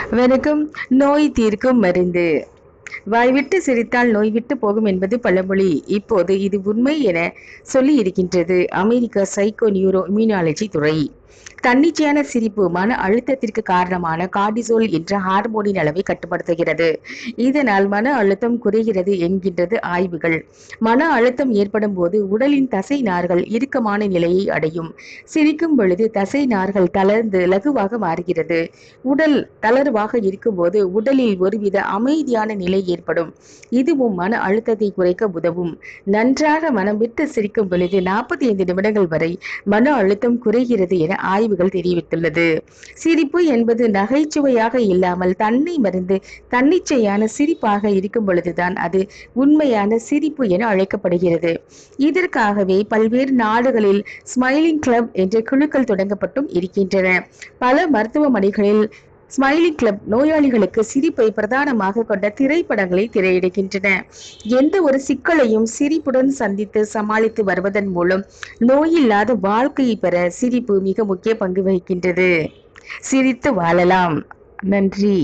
வணக்கம். நோய் தீர்க்கும் மருந்து. வாய்விட்டு சிரித்தால் நோய் விட்டு போகும் என்பது பழமொழி. இப்போது இது உண்மை என சொல்லி இருக்கின்றது அமெரிக்க சைக்கோ நியூரோ இம்யூனாலஜி துறை. தன்னிச்சையான சிரிப்பு மன அழுத்தத்திற்கு காரணமான கார்டிசோல் என்ற ஹார்மோனின் அளவை கட்டுப்படுத்துகிறது. இதனால் மன அழுத்தம் குறைகிறது என்கின்றது ஆய்வுகள். மன அழுத்தம் ஏற்படும் போது உடலின் தசை நார்கள் இறுக்கமான நிலையை அடையும். சிரிக்கும் பொழுது தசை நார்கள் தளர்ந்து லகுவாக மாறுகிறது. உடல் தளர்வாக இருக்கும்போது உடலில் ஒருவித அமைதியான நிலை ஏற்படும். இதுவும் மன அழுத்தத்தை குறைக்க உதவும். நன்றாக மனம் விட்டு சிரிக்கும் பொழுது 45 நிமிடங்கள் வரை மன அழுத்தம் குறைகிறது என ஆய்வுகள் தெரிவித்துள்ளது. சிரிப்பு என்பது நகைச்சுவையாக இல்லாமல் தன்னை மறந்து தன்னிச்சையான சிரிப்பாக இருக்கும் பொழுதுதான் அது உண்மையான சிரிப்பு என அழைக்கப்படுகிறது. இதற்காகவே பல்வேறு நாடுகளில் ஸ்மைலிங் கிளப் என்ற குழுக்கள் தொடங்கப்பட்டும் இருக்கின்றன. பல மருத்துவமனைகளில் ஸ்மைலிங் கிளப் நோயாளிகளுக்கு சிரிப்பை பிரதானமாக கொண்ட திரைப்படங்களை திரையிடுகின்றன. எந்த ஒரு சிக்கலையும் சிரிப்புடன் சந்தித்து சமாளித்து வருவதன் மூலம் நோயில்லாத வாழ்க்கையை பெற சிரிப்பு மிக முக்கிய பங்கு வகிக்கின்றது. சிரித்து வாழலாம். நன்றி.